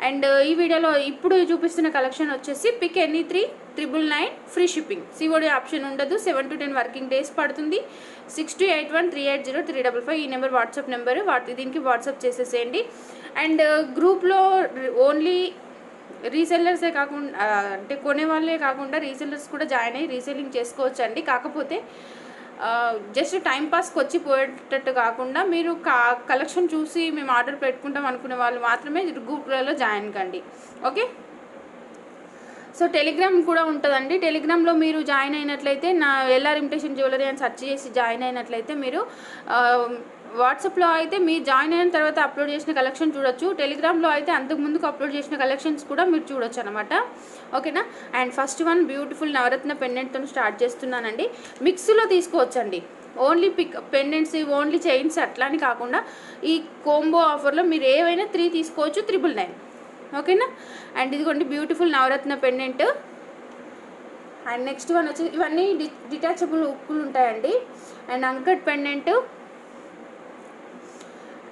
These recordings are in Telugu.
అండ్ ఈ వీడియోలో ఇప్పుడు చూపిస్తున్న కలెక్షన్ వచ్చేసి pick any 3,999 free shipping. COD option ఉండదు. 7 to 10 వర్కింగ్ డేస్ పడుతుంది. 6281380355 ఈ నెంబర్ వాట్సాప్ నెంబర్. దీనికి వాట్సాప్ చేసేసేయండి. అండ్ గ్రూప్లో ఓన్లీ రీసెల్లర్సే కాకుండా అంటే కొనే వాళ్ళే కాకుండా రీసెల్లర్స్ కూడా జాయిన్ అయ్యి రీసెల్లింగ్ చేసుకోవచ్చు అండి. కాకపోతే జస్ట్ టైంపాస్కి వచ్చి పోయేటట్టు కాకుండా మీరు కలెక్షన్ చూసి మేము ఆర్డర్ పెట్టుకుంటాం అనుకునే వాళ్ళు మాత్రమే గ్రూప్లలో జాయిన్ కండి. ఓకే, సో టెలిగ్రామ్ కూడా ఉంటుందండి. టెలిగ్రామ్లో మీరు జాయిన్ అయినట్లయితే నా ఎల్ఆర్ ఇమిటేషన్ జ్యువెలరీ అని సెర్చ్ చేసి జాయిన్ అయినట్లయితే మీరు వాట్సాప్లో అయితే మీరు జాయిన్ అయిన తర్వాత అప్లోడ్ చేసిన కలెక్షన్ చూడొచ్చు. టెలిగ్రామ్లో అయితే అంతకుముందుకు అప్లోడ్ చేసిన కలెక్షన్స్ కూడా మీరు చూడొచ్చు అనమాట. ఓకేనా. And first one beautiful navratna పెండెంట్తో స్టార్ట్ చేస్తున్నానండి. మిక్స్లో తీసుకోవచ్చండి. ఓన్లీ పెండెంట్స్, ఓన్లీ చైన్స్ అట్లా అని కాకుండా ఈ కోంబో ఆఫర్లో మీరు ఏవైనా 3 తీసుకోవచ్చు 999. ఓకేనా. అండ్ ఇదిగోండి బ్యూటిఫుల్ నవరత్న పెండెంట్. అండ్ నెక్స్ట్ వన్ వచ్చి ఇవన్నీ డిటాచబుల్ ఉక్కులు ఉంటాయండి. అండ్ అంకట్ పెండెంట్.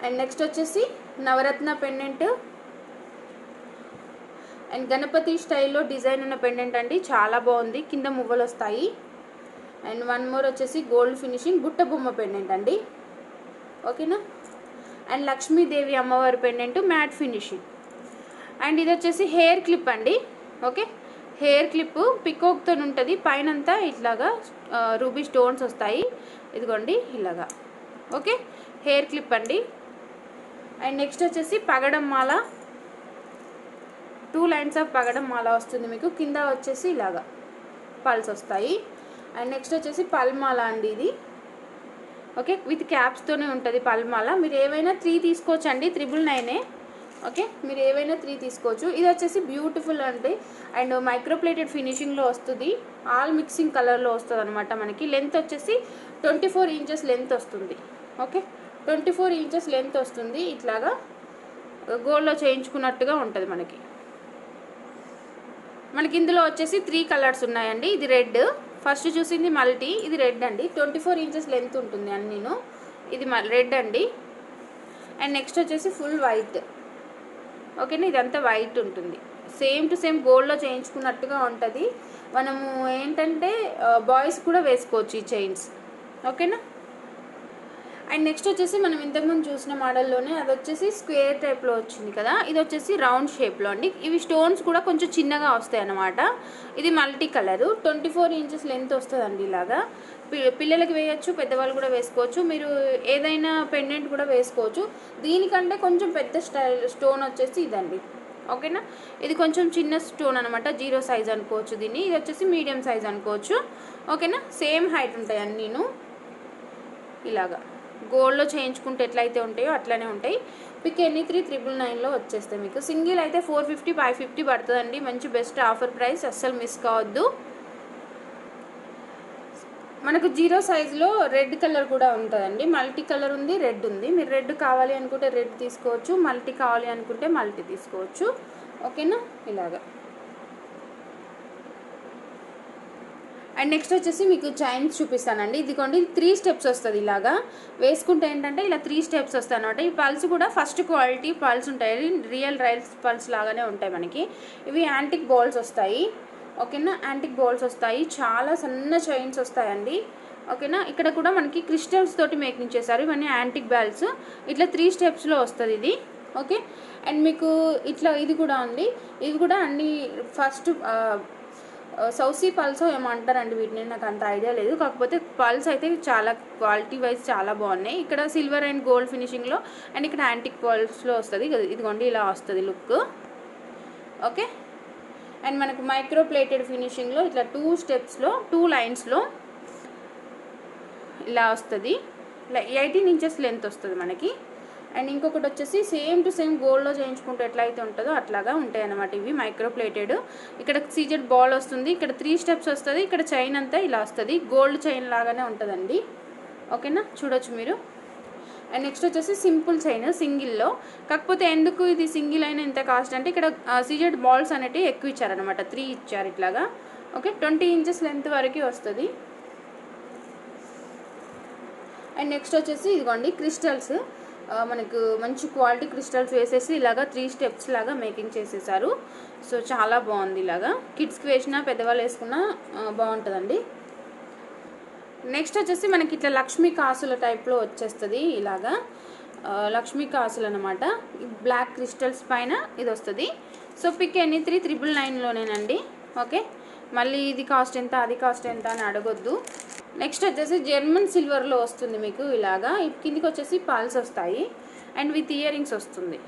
అండ్ నెక్స్ట్ వచ్చేసి నవరత్న పెండెంట్. అండ్ గణపతి స్టైల్లో డిజైన్ ఉన్న పెండెంట్ అండి, చాలా బాగుంది. కింద మువ్వలు వస్తాయి. అండ్ వన్ మోర్ వచ్చేసి గోల్డ్ ఫినిషింగ్ బుట్ట బొమ్మ పెండెంట్ అండి. ఓకేనా. అండ్ లక్ష్మీదేవి అమ్మవారి పెండెంట్ మ్యాట్ ఫినిషింగ్. అండ్ ఇది వచ్చేసి హెయిర్ క్లిప్ అండి. ఓకే, హెయిర్ క్లిప్ పికాక్తో ఉంటుంది. పైనంతా ఇట్లాగా రూబీ స్టోన్స్ వస్తాయి. ఇదిగోండి ఇలాగా. ఓకే, హెయిర్ క్లిప్ అండి. అండ్ నెక్స్ట్ వచ్చేసి పగడం మాల. 2 లైన్స్ ఆఫ్ పగడం మాల వస్తుంది మీకు. కింద వచ్చేసి ఇలాగా పల్స్ వస్తాయి. అండ్ నెక్స్ట్ వచ్చేసి పల్మాల అండి ఇది. ఓకే, విత్ క్యాప్స్తోనే ఉంటుంది పల్మాల. మీరు ఏవైనా 3 తీసుకోవచ్చు అండి. 999. ఓకే, మీరు ఏవైనా 3 తీసుకోవచ్చు. ఇది వచ్చేసి బ్యూటిఫుల్ అండి. అండ్ మైక్రోప్లేటెడ్ ఫినిషింగ్లో వస్తుంది. ఆల్ మిక్సింగ్ కలర్లో వస్తుంది అనమాట. మనకి లెంత్ వచ్చేసి 24 ఇంచెస్ లెంత్ వస్తుంది. ఓకే, 24 ఇంచెస్ లెంత్ వస్తుంది. ఇట్లాగా గోల్డ్లో చేయించుకున్నట్టుగా ఉంటుంది మనకి. ఇందులో వచ్చేసి 3 కలర్స్ ఉన్నాయండి. ఇది రెడ్, ఫస్ట్ చూసింది మల్టీ, ఇది రెడ్ అండి. 24 ఇంచెస్ లెంత్ ఉంటుంది అన్నీను. ఇది రెడ్ అండి. అండ్ నెక్స్ట్ వచ్చేసి ఫుల్ వైట్. ఓకేనా, ఇదంతా వైట్ ఉంటుంది. సేమ్ టు సేమ్ గోల్డ్లో చేయించుకున్నట్టుగా ఉంటుంది. మనము ఏంటంటే బాయ్స్ కూడా వేసుకోవచ్చు ఈ చైన్స్. ఓకేనా. అండ్ నెక్స్ట్ వచ్చేసి మనం ఇంతకుముందు చూసిన మోడల్లోనే అది వచ్చేసి స్క్వేర్ టైప్లో వచ్చింది కదా, ఇది వచ్చేసి రౌండ్ షేప్లో అండి. ఇవి స్టోన్స్ కూడా కొంచెం చిన్నగా వస్తాయి అన్నమాట. ఇది మల్టీ కలరు. 24 ఇంచెస్ లెంత్ వస్తుందండి. ఇలాగా పిల్లలకి వేయచ్చు, పెద్దవాళ్ళు కూడా వేసుకోవచ్చు. మీరు ఏదైనా పెండెంట్ కూడా వేసుకోవచ్చు. దీనికంటే కొంచెం పెద్ద స్టోన్ వచ్చేసి ఇదండి. ఓకేనా, ఇది కొంచెం చిన్న స్టోన్ అనమాట. 0 సైజ్ అనుకోవచ్చు దీన్ని. ఇది వచ్చేసి మీడియం సైజ్ అనుకోవచ్చు. ఓకేనా, సేమ్ హైట్ ఉంటాయి అన్నీను. ఇలాగా గోల్డ్లో చేయించుకుంటే ఎట్లయితే ఉంటాయో అట్లనే ఉంటాయి. పిక్ ఎనీ 3,999లో వచ్చేస్తాయి మీకు. సింగిల్ అయితే 450 550 పడుతుందండి. మంచి బెస్ట్ ఆఫర్ ప్రైస్, అస్సలు మిస్ కావద్దు. మనకు 0 సైజులో రెడ్ కలర్ కూడా ఉంటుందండి. మల్టీ కలర్ ఉంది, రెడ్ ఉంది. మీరు రెడ్ కావాలి అనుకుంటే రెడ్ తీసుకోవచ్చు, మల్టీ కావాలి అనుకుంటే మల్టీ తీసుకోవచ్చు. ఓకేనా, ఇలాగా. అండ్ నెక్స్ట్ వచ్చేసి మీకు చైన్స్ చూపిస్తానండి. ఇదిగోండి 3 స్టెప్స్ వస్తుంది. ఇలాగా వేసుకుంటే ఏంటంటే ఇలా 3 స్టెప్స్ వస్తాయి అనమాట. ఈ పల్స్ కూడా ఫస్ట్ క్వాలిటీ పల్స్ ఉంటాయి. రియల్ రైల్స్ పల్స్ లాగానే ఉంటాయి మనకి. ఇవి యాంటిక్ బాల్స్ వస్తాయి. ఓకేనా, యాంటిక్ బాల్స్ వస్తాయి. చాలా సన్న చైన్స్ వస్తాయండి. ఓకేనా, ఇక్కడ కూడా మనకి క్రిస్టల్స్ తోటి మేకింగ్ చేశారు. ఇవన్నీ యాంటిక్ బాల్స్. ఇట్లా 3 స్టెప్స్లో వస్తుంది ఇది. ఓకే, అండ్ మీకు ఇట్లా ఇది కూడా ఉంది. ఇవి కూడా అన్ని ఫస్ట్ సౌసీ పల్స్ ఏమో అంటారండి వీటిని, నాకు అంత ఐడియా లేదు. కాకపోతే పల్స్ అయితే చాలా క్వాలిటీ వైజ్ చాలా బాగున్నాయి. ఇక్కడ సిల్వర్ అండ్ గోల్డ్ ఫినిషింగ్లో, అండ్ ఇక్కడ యాంటిక్ పల్స్లో వస్తుంది. ఇదిగోండి ఇలా వస్తుంది లుక్. ఓకే, అండ్ మనకు మైక్రో ప్లేటెడ్ ఫినిషింగ్లో ఇట్లా 2 స్టెప్స్లో 2 లైన్స్లో ఇలా వస్తుంది. ఇలా 18 ఇంచెస్ లెంత్ వస్తుంది మనకి. అండ్ ఇంకొకటి వచ్చేసి సేమ్ టు సేమ్ గోల్డ్లో చేయించుకుంటే ఎట్లయితే ఉంటుందో అట్లాగా ఉంటాయి అన్నమాట. ఇవి మైక్రో ప్లేటెడ్. ఇక్కడ సీజెడ్ బాల్ వస్తుంది. ఇక్కడ 3 స్టెప్స్ వస్తుంది. ఇక్కడ చైన్ అంతా ఇలా వస్తుంది. గోల్డ్ చైన్ లాగానే ఉంటుందండి. ఓకేనా, చూడొచ్చు మీరు. అండ్ నెక్స్ట్ వచ్చేసి సింపుల్ చైన్ సింగిల్లో. కాకపోతే ఎందుకు ఇది సింగిల్ అయినా ఇంత కాస్ట్ అంటే ఇక్కడ సీజెడ్ బాల్స్ అనేవి ఎక్కువ ఇచ్చారనమాట. 3 ఇచ్చారు ఇట్లాగా. ఓకే, 20 ఇంచెస్ లెంత్ వరకు వస్తుంది. అండ్ నెక్స్ట్ వచ్చేసి ఇదిగోండి క్రిస్టల్స్. మనకు మంచి క్వాలిటీ క్రిస్టల్స్ వేసేసి ఇలాగా 3 స్టెప్స్ లాగా మేకింగ్ చేసేసారు. సో చాలా బాగుంది. ఇలాగా కిడ్స్కి వేసినా పెద్దవాళ్ళు వేసుకున్నా బాగుంటుందండి. నెక్స్ట్ వచ్చేసి మనకి ఇట్లా లక్ష్మీ కాసుల టైప్లో వచ్చేస్తుంది. ఇలాగా లక్ష్మీ కాసులు అనమాట. బ్లాక్ క్రిస్టల్స్ పైన ఇది వస్తుంది. సో పిక్ ఎనీ 3,999లోనేనండి. ఓకే, మళ్ళీ ఇది కాస్ట్ ఎంత అది కాస్ట్ ఎంత అని అడగొద్దు. నెక్స్ట్ వచ్చేసి జర్మన్ సిల్వర్లో వస్తుంది మీకు. ఇలాగా కిందికి వచ్చేసి పాల్స్ వస్తాయి అండ్ విత్ ఇయర్ రింగ్స్ వస్తుంది.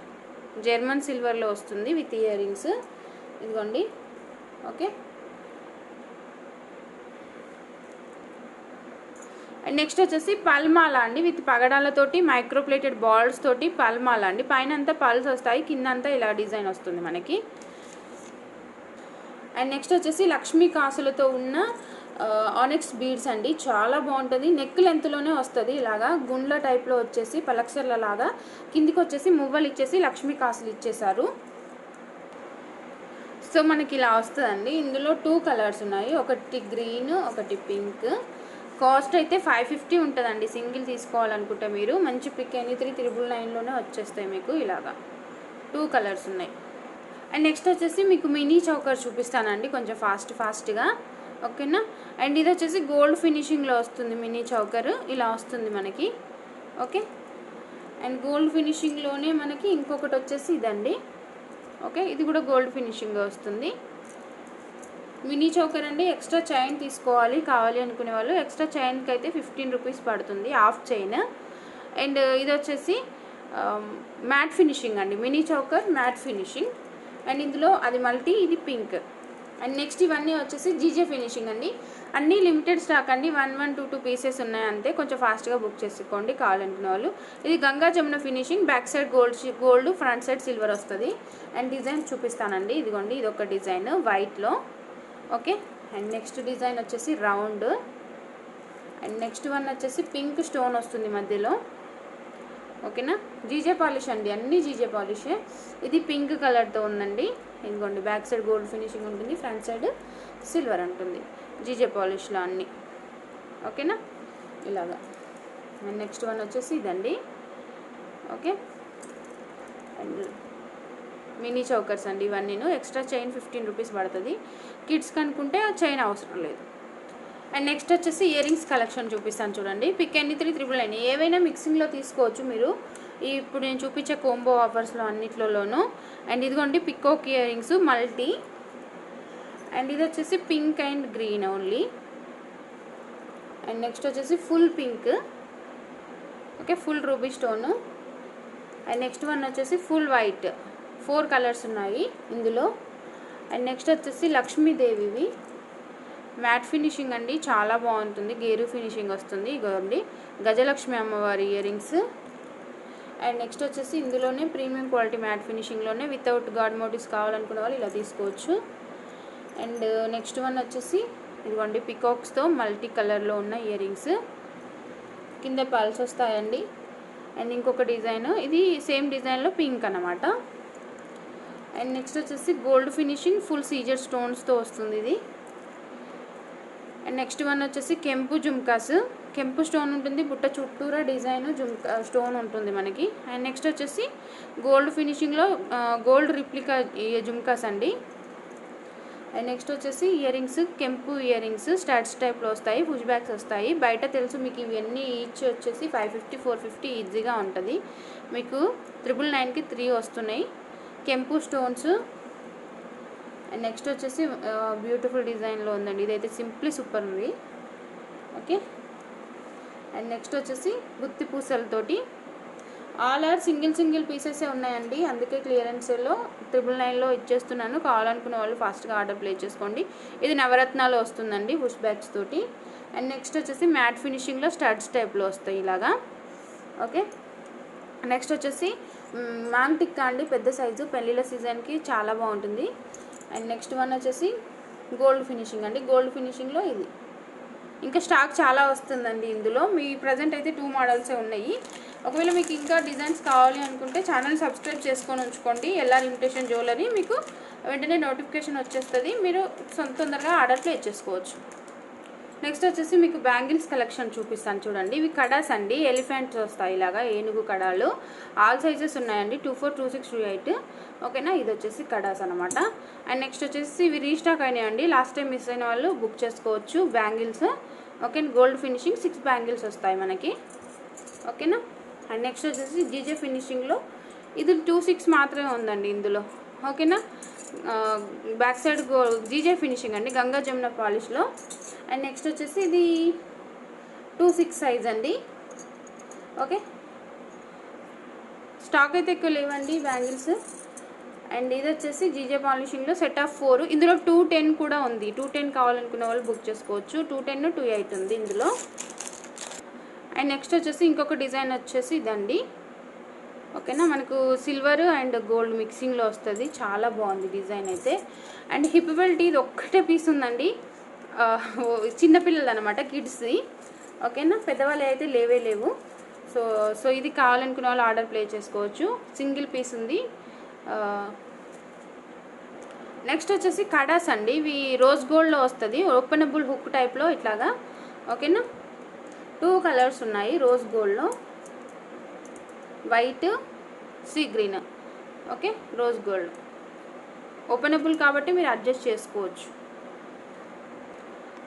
జర్మన్ సిల్వర్లో వస్తుంది విత్ ఇయర్ రింగ్స్. ఇదిగోండి. ఓకే, అండ్ నెక్స్ట్ వచ్చేసి పల్మాల అండి విత్ పగడాలతోటి మైక్రోప్లేటెడ్ బాల్స్ తోటి పల్మాల అండి. పైన అంతా పల్స్ వస్తాయి, కింద అంతా ఇలా డిజైన్ వస్తుంది మనకి. అండ్ నెక్స్ట్ వచ్చేసి లక్ష్మీ కాసులతో ఉన్న ఆనెక్స్ బీడ్స్ అండి. చాలా బాగుంటుంది. నెక్ లెంత్లోనే వస్తుంది. ఇలాగా గుండ్ల టైప్లో వచ్చేసి పలక్షర్ల లాగా కిందికి వచ్చేసి మువ్వలు ఇచ్చేసి లక్ష్మీ కాసులు ఇచ్చేసారు. సో మనకి ఇలా వస్తుందండి. ఇందులో 2 కలర్స్ ఉన్నాయి, ఒకటి గ్రీన్ ఒకటి పింక్. కాస్ట్ అయితే 550 ఉంటుందండి సింగిల్ తీసుకోవాలనుకుంటే మీరు. మంచి పిక్ ఎనీ 3,999లోనే వచ్చేస్తాయి మీకు. ఇలాగా 2 కలర్స్ ఉన్నాయి. అండ్ నెక్స్ట్ వచ్చేసి మీకు మినీ చౌకర్ చూపిస్తానండి కొంచెం ఫాస్ట్గా. ఓకేనా. అండ్ ఇది వచ్చేసి గోల్డ్ ఫినిషింగ్లో వస్తుంది మినీ చౌకర్. ఇలా వస్తుంది మనకి. ఓకే, అండ్ గోల్డ్ ఫినిషింగ్లోనే మనకి ఇంకొకటి వచ్చేసి ఇదండి. ఓకే, ఇది కూడా గోల్డ్ ఫినిషింగ్గా వస్తుంది. మినీ చౌకర్ అండి. ఎక్స్ట్రా చైన్ తీసుకోవాలి కావాలి అనుకునే వాళ్ళు. ఎక్స్ట్రా చైన్కి అయితే 15 రూపీస్ పడుతుంది, హాఫ్ చైన్. అండ్ ఇది వచ్చేసి మ్యాట్ ఫినిషింగ్ అండి. Mini choker matte finishing. And ఇందులో అది మల్టీ, ఇది పింక్. అండ్ నెక్స్ట్ ఇవన్నీ వచ్చేసి జీజే ఫినిషింగ్ అండి. అన్నీ లిమిటెడ్ స్టాక్ అండి. 1-2 పీసెస్ ఉన్నాయి అంతే. కొంచెం ఫాస్ట్గా బుక్ చేసుకోండి కావాలనుకునే వాళ్ళు. ఇది Ganga Jamuna finishing. Back side gold front side silver వస్తుంది. అండ్ డిజైన్ చూపిస్తానండి. ఇదిగోండి, ఇది ఒక డిజైన్ వైట్లో. ఓకే, అండ్ నెక్స్ట్ డిజైన్ వచ్చేసి రౌండ్. అండ్ నెక్స్ట్ వన్ వచ్చేసి పింక్ స్టోన్ వస్తుంది మధ్యలో. ఓకేనా. జీజే పాలిష్ అండి, అన్నీ జీజే పాలిషే. ఇది పింక్ కలర్తో ఉందండి. ఇదిగోండి, బ్యాక్ సైడ్ గోల్డ్ ఫినిషింగ్ ఉంటుంది, ఫ్రంట్ సైడ్ సిల్వర్ ఉంటుంది జీజే పాలిష్లో అన్నీ. ఓకేనా, ఇలాగా. అండ్ నెక్స్ట్ వన్ వచ్చేసి ఇదండి. ఓకే, అండ్ మినీ చౌకర్స్ అండి ఇవన్నీ. ఎక్స్ట్రా చైన్ 15 రూపీస్ పడుతుంది. కిడ్స్కి అనుకుంటే చైన్ అవసరం లేదు. అండ్ నెక్స్ట్ వచ్చేసి ఇయర్ రింగ్స్ కలెక్షన్ చూపిస్తాను చూడండి. Pick any 3,999. ఏవైనా మిక్సింగ్లో తీసుకోవచ్చు మీరు, ఇప్పుడు నేను చూపించే కోంబో ఆఫర్స్లో అన్నిట్లోనూ. అండ్ ఇదిగోండి peacock ear rings multi. And ఇది వచ్చేసి pink and green only. And next వచ్చేసి full pink. Okay, full ruby stone. And next one వచ్చేసి ఫుల్ వైట్. 4 కలర్స్ ఉన్నాయి ఇందులో. అండ్ నెక్స్ట్ వచ్చేసి లక్ష్మీదేవివి మ్యాట్ ఫినిషింగ్ అండి. చాలా బాగుంటుంది, గేరు ఫినిషింగ్ వస్తుంది. ఇగోండి గజలక్ష్మి అమ్మవారి ఇయర్ రింగ్స్. అండ్ నెక్స్ట్ వచ్చేసి ఇందులోనే ప్రీమియం క్వాలిటీ మ్యాట్ ఫినిషింగ్లోనే వితౌట్ గాడ్ మోటివ్స్ కావాలనుకునే వాళ్ళు ఇలా తీసుకోవచ్చు. అండ్ నెక్స్ట్ వన్ వచ్చేసి ఇదిగోండి పికాక్స్తో మల్టీ కలర్లో ఉన్న ఇయర్ రింగ్స్. కింద పల్స్ వస్తాయండి. అండ్ ఇంకొక డిజైన్, ఇది సేమ్ డిజైన్లో పింక్ అన్నమాట. అండ్ నెక్స్ట్ వచ్చేసి గోల్డ్ ఫినిషింగ్ ఫుల్ సీజర్ స్టోన్స్తో వస్తుంది ఇది. అండ్ నెక్స్ట్ వన్ వచ్చేసి కెంపు జుమ్కాస్. కెంపు స్టోన్ ఉంటుంది, బుట్ట చుట్టూరా డిజైన్ జుమ్కా స్టోన్ ఉంటుంది మనకి. అండ్ నెక్స్ట్ వచ్చేసి గోల్డ్ ఫినిషింగ్లో గోల్డ్ రిప్లికా జుమ్కాస్ అండి. అండ్ నెక్స్ట్ వచ్చేసి ఇయర్ రింగ్స్, కెంపు ఇయర్ రింగ్స్ స్టాట్స్ టైప్లో వస్తాయి, పుష్ బ్యాక్స్ వస్తాయి. బయట తెలుసు మీకు ఇవన్నీ ఈచ్ వచ్చేసి 550 450 ఈజీగా ఉంటుంది. మీకు 999కి 3 వస్తున్నాయి. కెంపు స్టోన్స్. అండ్ నెక్స్ట్ వచ్చేసి బ్యూటిఫుల్ డిజైన్లో ఉందండి. ఇదైతే సింప్లీ సూపర్ ఉంది. ఓకే, అండ్ నెక్స్ట్ వచ్చేసి గుత్తి పూసలతోటి. ఆల్ ఆర్ సింగిల్ పీసెసే ఉన్నాయండి, అందుకే క్లియరెన్స్లో 999లో ఇచ్చేస్తున్నాను. కావాలనుకునే వాళ్ళు ఫాస్ట్గా ఆర్డర్ ప్లేస్ చేసుకోండి. ఇది నవరత్నాలు వస్తుందండి పుష్ బ్యాక్స్ తోటి. అండ్ నెక్స్ట్ వచ్చేసి మ్యాట్ ఫినిషింగ్లో స్టడ్స్ టైప్లో వస్తాయి ఇలాగా. ఓకే, నెక్స్ట్ వచ్చేసి మాంటిక్కా అండి, పెద్ద సైజు, పెళ్ళిళ్ళ సీజన్కి చాలా బాగుంటుంది. అండ్ నెక్స్ట్ వన్ వచ్చేసి గోల్డ్ ఫినిషింగ్ అండి. గోల్డ్ ఫినిషింగ్లో ఇది. ఇంకా స్టాక్ చాలా వస్తుందండి ఇందులో. మీ ప్రజెంట్ అయితే 2 మోడల్సే ఉన్నాయి. ఒకవేళ మీకు ఇంకా డిజైన్స్ కావాలి అనుకుంటే ఛానల్ సబ్స్క్రైబ్ చేసుకొని ఉంచుకోండి. ఎల్ఆర్ ఇమిటేషన్ జ్యువెలరీ మీకు వెంటనే నోటిఫికేషన్ వచ్చేస్తుంది. మీరు తొందరగా ఆర్డర్ ప్లేస్ చేసుకోవచ్చు. నెక్స్ట్ వచ్చేసి మీకు బ్యాంగిల్స్ కలెక్షన్ చూపిస్తాను చూడండి. ఇవి కడాస్ అండి, ఎలిఫెంట్స్ వస్తాయి ఇలాగా, ఏనుగు కడాలు. ఆల్ సైజెస్ ఉన్నాయండి, 24, 26, 28. ఓకేనా, ఇది వచ్చేసి కడాస్ అనమాట. అండ్ నెక్స్ట్ వచ్చేసి ఇవి రీస్టాక్ అయినాయండి, లాస్ట్ టైం మిస్ అయిన వాళ్ళు బుక్ చేసుకోవచ్చు. Bangles okay, gold finishing 6 bangles వస్తాయి మనకి. ఓకేనా. అండ్ నెక్స్ట్ వచ్చేసి జీజే ఫినిషింగ్లో ఇది 26 మాత్రమే ఉందండి ఇందులో. ఓకేనా. బ్యాక్ సైడ్ జీజే ఫినిషింగ్ అండి, గంగా జమున పాలిష్లో. అండ్ నెక్స్ట్ వచ్చేసి ఇది 26 సైజ్ అండి. ఓకే, స్టాక్ అయితే ఎక్కువ లేవండి బ్యాంగిల్స్. అండ్ ఇది వచ్చేసి జీజే పాలిషింగ్లో సెట్ ఆఫ్ 4. ఇందులో 210 కూడా ఉంది. 210 కావాలనుకున్న వాళ్ళు బుక్ చేసుకోవచ్చు. 210, 28 ఉంది ఇందులో. అండ్ నెక్స్ట్ వచ్చేసి ఇంకొక డిజైన్ వచ్చేసి ఇదండి. ఓకేనా, మనకు సిల్వర్ అండ్ గోల్డ్ మిక్సింగ్లో వస్తుంది. చాలా బాగుంది డిజైన్ అయితే. అండ్ హిప్ బెల్ట్ ఇది ఒక్కటే పీస్ ఉందండి, చిన్నపిల్లలు అనమాట, కిడ్స్ది. ఓకేనా, పెద్దవాళ్ళు అయితే లేవు. సో ఇది కావాలనుకున్న వాళ్ళు ఆర్డర్ ప్లేస్ చేసుకోవచ్చు. సింగిల్ పీస్ ఉంది. నెక్స్ట్ వచ్చేసి కడాస్ అండి, ఇవి రోజ్ గోల్డ్లో వస్తుంది, ఓపెనబుల్ హుక్ టైప్లో ఇట్లాగా. ఓకేనా, 2 కలర్స్ ఉన్నాయి రోజ్ గోల్డ్లో, white, sea green. Okay, rose gold openable కాబట్టి మీరు అడ్జస్ట్ చేసుకోవచ్చు.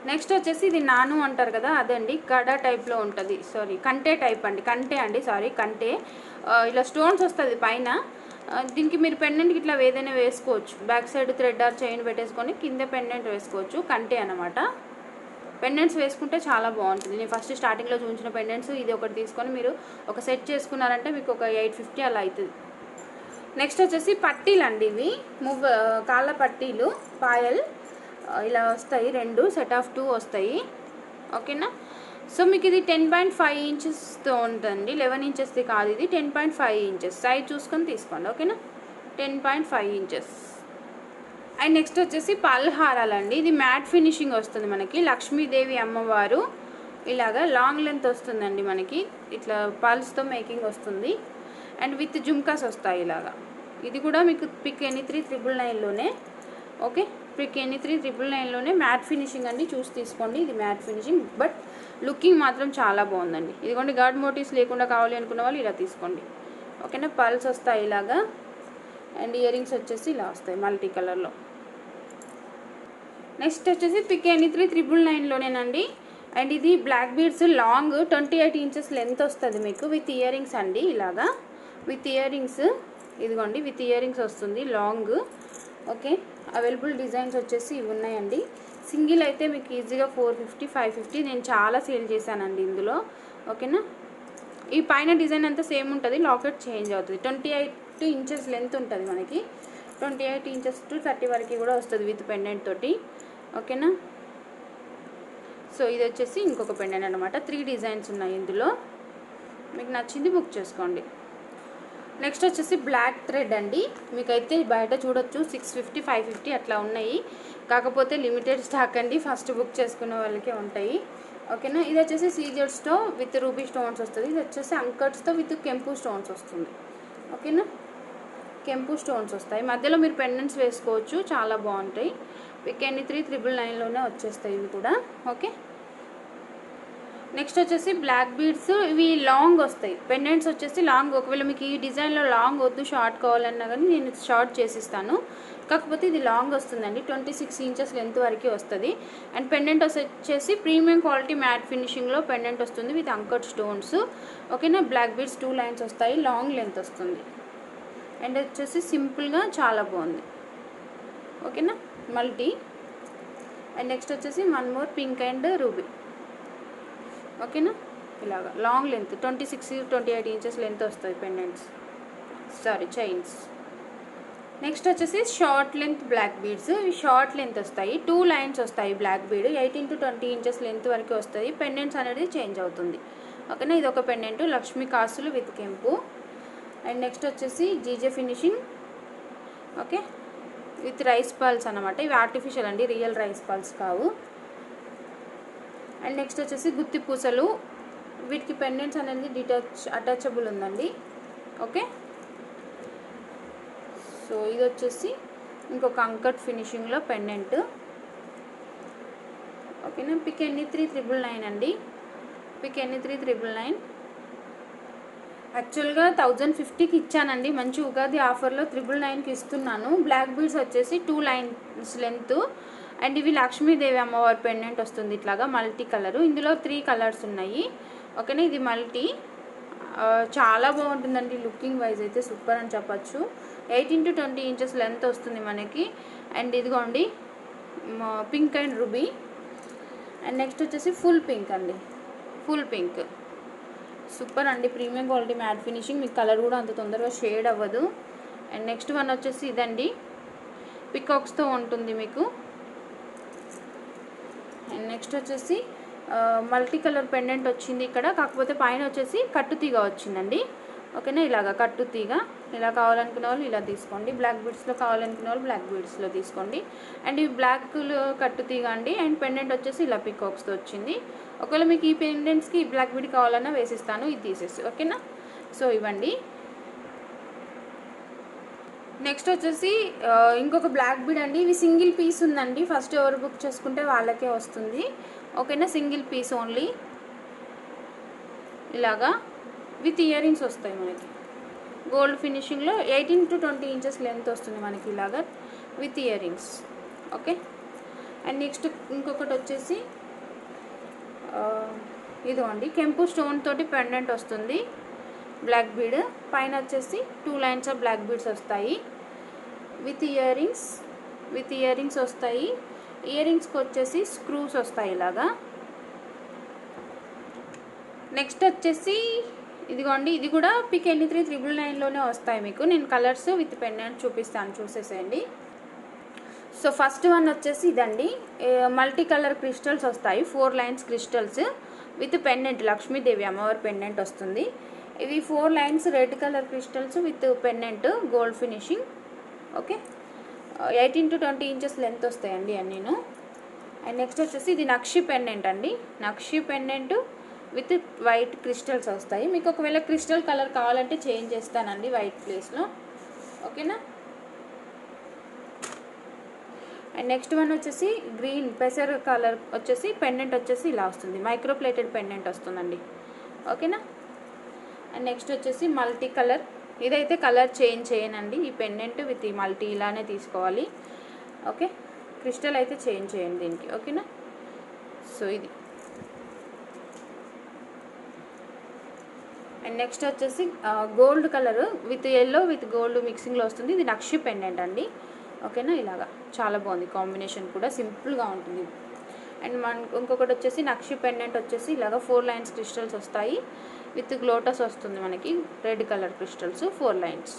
నెక్స్ట్ వచ్చేసి ఇది నాను అంటారు కదా, అదండి, కడా టైప్లో ఉంటుంది. కంటే టైప్ అండి, కంటే. ఇలా స్టోన్స్ వస్తుంది పైన. దీనికి మీరు పెండెంట్కి ఇట్లా ఏదైనా వేసుకోవచ్చు. Back side thread or chain పెట్టేసుకొని కింద పెండెంట్ వేసుకోవచ్చు. కంటే అనమాట. పెండెంట్స్ వేసుకుంటే చాలా బాగుంటుంది. నేను ఫస్ట్ స్టార్టింగ్లో చూపించిన పెండెంట్స్ ఇది ఒకటి తీసుకొని మీరు ఒక సెట్ చేసుకున్నారంటే మీకు ఒక 850 అలా అవుతుంది. నెక్స్ట్ వచ్చేసి పట్టీలు అండి, ఇవి కాళ్ళ పట్టీలు, పాయల్ ఇలా వస్తాయి. 2 సెట్ ఆఫ్ 2 వస్తాయి. ఓకేనా. సో మీకు ఇది 10.5 ఇంచెస్తో ఉంటుందండి, 11 ఇంచెస్ది కాదు ఇది, 10.5 ఇంచెస్ సైజ్ చూసుకొని తీసుకోండి. ఓకేనా, 10.5 ఇంచెస్. అండ్ నెక్స్ట్ వచ్చేసి పల్హారాలండి, ఇది మ్యాట్ ఫినిషింగ్ వస్తుంది మనకి. లక్ష్మీదేవి అమ్మవారు ఇలాగా లాంగ్ లెంత్ వస్తుందండి మనకి, ఇట్లా పల్స్తో మేకింగ్ వస్తుంది. అండ్ విత్ జుమ్కాస్ వస్తాయి ఇలాగా. ఇది కూడా మీకు పిక్ ఎనీ 3,999లోనే. ఓకే, పిక్ ఎనీ 3,999లోనే మ్యాట్ ఫినిషింగ్ అండి, చూసి తీసుకోండి. ఇది మ్యాట్ ఫినిషింగ్, బట్ లుకింగ్ మాత్రం చాలా బాగుందండి. ఇదిగోండి, గాడ్ మోటివ్స్ లేకుండా కావాలి అనుకున్న వాళ్ళు ఇలా తీసుకోండి. ఓకేనా, పల్స్ వస్తాయి ఇలాగా. అండ్ ఇయర్ రింగ్స్ వచ్చేసి ఇలా వస్తాయి మల్టీ కలర్లో. నెక్స్ట్ వచ్చేసి పిక్ ఎనీ 3,999లోనేనండి. అండ్ ఇది black beads long 28 inches length వస్తుంది మీకు, విత్ ఇయర్ రింగ్స్ అండి. ఇలాగా విత్ ఇయర్ రింగ్స్, ఇదిగోండి విత్ ఇయర్ రింగ్స్ వస్తుంది లాంగ్. ఓకే, అవైలబుల్ డిజైన్స్ వచ్చేసి ఇవి ఉన్నాయండి. సింగిల్ అయితే మీకు ఈజీగా 450, 550 నేను చాలా సేల్ చేశానండి ఇందులో. ఓకేనా, ఈ పైన డిజైన్ అంతా సేమ్ ఉంటుంది, లాకెట్ చేంజ్ అవుతుంది. 28 ఇంచెస్ లెంత్ ఉంటుంది మనకి, 28 ఇంచెస్ టు 30 వరకు కూడా వస్తుంది విత్ పెండెంట్ తోటి. ఓకేనా. సో ఇది వచ్చేసి ఇంకొక పెండెంట్ అనమాట. 3 డిజైన్స్ ఉన్నాయి ఇందులో, మీకు నచ్చింది బుక్ చేసుకోండి. నెక్స్ట్ వచ్చేసి బ్లాక్ థ్రెడ్ అండి, మీకైతే బయట చూడొచ్చు 650, 550 అట్లా ఉన్నాయి. కాకపోతే లిమిటెడ్ స్టాక్ అండి, ఫస్ట్ బుక్ చేసుకునే వాళ్ళకే ఉంటాయి. ఓకేనా, ఇది వచ్చేసి సీజర్స్తో విత్ రూబీ స్టోన్స్ వస్తుంది. ఇది వచ్చేసి అంకట్స్తో విత్ కెంపు స్టోన్స్ వస్తుంది. ఓకేనా, కెంపు స్టోన్స్ వస్తాయి. మధ్యలో మీరు పెండెంట్స్ వేసుకోవచ్చు, చాలా బాగుంటాయి. పిక్ ఎనీ 3,999లోనే వచ్చేస్తాయి ఇవి కూడా. ఓకే, నెక్స్ట్ వచ్చేసి బ్లాక్ బీడ్స్, ఇవి లాంగ్ వస్తాయి. పెండెంట్స్ వచ్చేసి లాంగ్. ఒకవేళ మీకు ఈ డిజైన్లో లాంగ్ వద్దు, షార్ట్ కావాలన్నా కానీ నేను షార్ట్ చేసిస్తాను. కాకపోతే ఇది లాంగ్ వస్తుందండి, 26 ఇంచెస్ లెంత్ వరకు వస్తుంది. అండ్ పెండెంట్ వచ్చేసి ప్రీమియం క్వాలిటీ మ్యాట్ ఫినిషింగ్లో పెండెంట్ వస్తుంది విత్ అంకట్ స్టోన్స్. ఓకేనా, బ్లాక్ బీడ్స్ 2 లైన్స్ వస్తాయి, లాంగ్ లెంత్ వస్తుంది. అండ్ వచ్చేసి సింపుల్గా చాలా బాగుంది. ఓకేనా, మల్టీ. అండ్ నెక్స్ట్ వచ్చేసి 1 మోర్ పింక్ అండ్ రూబీ. ఓకేనా, ఇలాగా లాంగ్ లెంత్ 26, 28 ఇంచెస్ లెంత్ వస్తుంది పెండెంట్స్, చైన్స్. నెక్స్ట్ వచ్చేసి షార్ట్ లెంత్ బ్లాక్ బీడ్స్, ఇవి షార్ట్ లెంత్ వస్తాయి, 2 లైన్స్ వస్తాయి black bead, 18 to 20 inches length వరకు వస్తుంది. పెండెంట్స్ అనేది చేంజ్ అవుతుంది. ఓకేనా, ఇది ఒక పెండెంట్ లక్ష్మీ కాసులు విత్ కెంపు. అండ్ నెక్స్ట్ వచ్చేసి GJ finishing. Okay, with rice pearls అనమాట. ఇవి ఆర్టిఫిషియల్ అండి, రియల్ రైస్ పల్స్ కావు. అండ్ నెక్స్ట్ వచ్చేసి గుత్తి పూసలు, వీటికి పెండెంట్స్ అనేది అటాచబుల్ ఉందండి. ఓకే, సో ఇది వచ్చేసి ఇంకొక అంకట్ ఫినిషింగ్లో పెండెంట్. ఓకేనా. పిక్ ఎన్ని 3999 అండి. పిక్ ఎన్ని 3999. యాక్చువల్గా 1050కి ఇచ్చానండి, మంచి ఉగాది ఆఫర్లో 999కి ఇస్తున్నాను. బ్లాక్ బీడ్స్ వచ్చేసి 2 లైన్స్ లెంత్. అండ్ ఇవి లక్ష్మీదేవి అమ్మవారి పెండెంట్ వస్తుంది ఇట్లాగా మల్టీ కలరు. ఇందులో 3 కలర్స్ ఉన్నాయి. ఓకేనా. ఇది మల్టీ, చాలా బాగుంటుందండి. లుకింగ్ వైజ్ అయితే సూపర్ అని చెప్పచ్చు. 18 to 20 ఇంచెస్ లెంత్ వస్తుంది మనకి. అండ్ ఇదిగోండి pink and ruby. And next వచ్చేసి ఫుల్ పింక్ అండి, ఫుల్ పింక్. సూపర్ అండి, ప్రీమియం క్వాలిటీ మ్యాట్ ఫినిషింగ్. మీకు కలర్ కూడా అంత తొందరగా షేడ్ అవ్వదు. అండ్ నెక్స్ట్ వన్ వచ్చేసి ఇదండి, పికాక్స్తో ఉంటుంది మీకు. అండ్ నెక్స్ట్ వచ్చేసి మల్టీ కలర్ పెండెంట్ వచ్చింది ఇక్కడ, కాకపోతే పైన వచ్చేసి కట్టుతీగ వచ్చిందండి. ఓకేనా. ఇలాగా కట్టుతీగ. ఇలా కావాలనుకునే వాళ్ళు ఇలా తీసుకోండి. బ్లాక్ బీడ్స్లో కావాలనుకునే వాళ్ళు బ్లాక్ బీడ్స్లో తీసుకోండి. అండ్ ఇవి బ్లాక్లో కట్టుతీగ అండి. అండ్ పెండెంట్ వచ్చేసి ఇలా పికాక్స్తో వచ్చింది. ఒకవేళ మీకు ఈ పెండెంట్స్కి బ్లాక్ బీడ్ కావాలన్నా వేసిస్తాను, ఇది తీసేసి. ఓకేనా. సో ఇవ్వండి. నెక్స్ట్ వచ్చేసి ఇంకొక బ్లాక్ బీడ్ అండి. ఇవి సింగిల్ పీస్ ఉందండి, ఫస్ట్ ఎవరు బుక్ చేసుకుంటే వాళ్ళకే వస్తుంది. ఓకేనా. Single piece only. ఇలాగా విత్ ఇయర్ రింగ్స్ వస్తాయి మనకి. గోల్డ్ ఫినిషింగ్లో 18 to 20 ఇంచెస్ లెంత్ వస్తుంది మనకి ఇలాగా with earrings. Okay. And next ఇంకొకటి వచ్చేసి ఇదిగోండి కెంపు స్టోన్ తోటి పెండెంట్ వస్తుంది, బ్లాక్ బీడ్. పైన వచ్చేసి 2 లైన్స్ ఆఫ్ బ్లాక్ బీడ్స్ వస్తాయి with ear rings. With earrings వస్తాయి. ఇయర్ రింగ్స్కి వచ్చేసి స్క్రూస్ వస్తాయి ఇలాగా. నెక్స్ట్ వచ్చేసి ఇదిగోండి, ఇది కూడా పిక్ ఎన్ని 3999లోనే వస్తాయి మీకు. నేను కలర్స్ విత్ పెండెంట్ చూపిస్తాను, చూసేసేయండి. సో ఫస్ట్ వన్ వచ్చేసి ఇదండి, మల్టీ కలర్ క్రిస్టల్స్ వస్తాయి, 4 lines crystals with pendant, Lakshmidevi అమ్మవారి పెండెంట్ వస్తుంది. ఇవి 4 lines red colour crystals with pendant, gold finishing. Okay. 18 to 20 inches length వస్తాయండి అన్నీను. అండ్ నెక్స్ట్ వచ్చేసి ఇది నక్షి పెండెంట్ అండి, నక్షి పెండెంట్ విత్ వైట్ క్రిస్టల్స్ వస్తాయి. మీకు ఒకవేళ క్రిస్టల్ కలర్ కావాలంటే చేంజ్ చేస్తానండి వైట్ ప్లేస్లో. ఓకేనా. అండ్ నెక్స్ట్ వన్ వచ్చేసి గ్రీన్ పెసర్ కలర్ వచ్చేసి పెండెంట్ వచ్చేసి ఇలా వస్తుంది, మైక్రో ప్లేటెడ్ పెండెంట్ వస్తుందండి. ఓకేనా. అండ్ నెక్స్ట్ వచ్చేసి మల్టీ కలర్. ఇదైతే కలర్ చేంజ్ చేయనండి, ఈ పెండెంట్ విత్ ఈ మల్టీ ఇలానే తీసుకోవాలి. ఓకే. క్రిస్టల్ అయితే చేంజ్ చేయండి దీనికి. ఓకేనా. సో ఇది. అండ్ నెక్స్ట్ వచ్చేసి gold colour with yellow with gold మిక్సింగ్లో వస్తుంది. ఇది నక్షి పెండెంట్ అండి. ఓకేనా. ఇలాగా చాలా బాగుంది, కాంబినేషన్ కూడా సింపుల్గా ఉంటుంది. అండ్ ఇంకొకటి వచ్చేసి నక్షి పెండెంట్ వచ్చేసి ఇలాగా 4 లైన్స్ క్రిస్టల్స్ వస్తాయి విత్ గ్లోటస్ వస్తుంది మనకి, రెడ్ కలర్ క్రిస్టల్స్ 4 లైన్స్.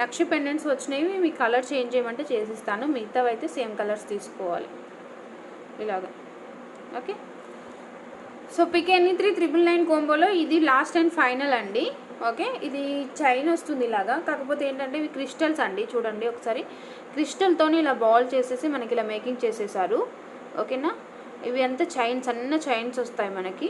నక్షి పెండెంట్స్ వచ్చినవి మీకు కలర్ చేంజ్ చేయమంటే చేసిస్తాను, మిగతావి అయితే సేమ్ కలర్స్ తీసుకోవాలి ఇలాగా. ఓకే. సో పిక్ ఎన్ని 3999 కోంబోలో ఇది లాస్ట్ అండ్ ఫైనల్ అండి. ఓకే. ఇది చైన్ వస్తుంది ఇలాగా, కాకపోతే ఏంటంటే ఇవి క్రిస్టల్స్ అండి. చూడండి ఒకసారి, క్రిస్టల్తోని ఇలా బాల్ చేసేసి మనకి ఇలా మేకింగ్ చేసేసారు. ఓకేనా. ఇవి అంతా చైన్స్, అన్న చైన్స్ వస్తాయి మనకి.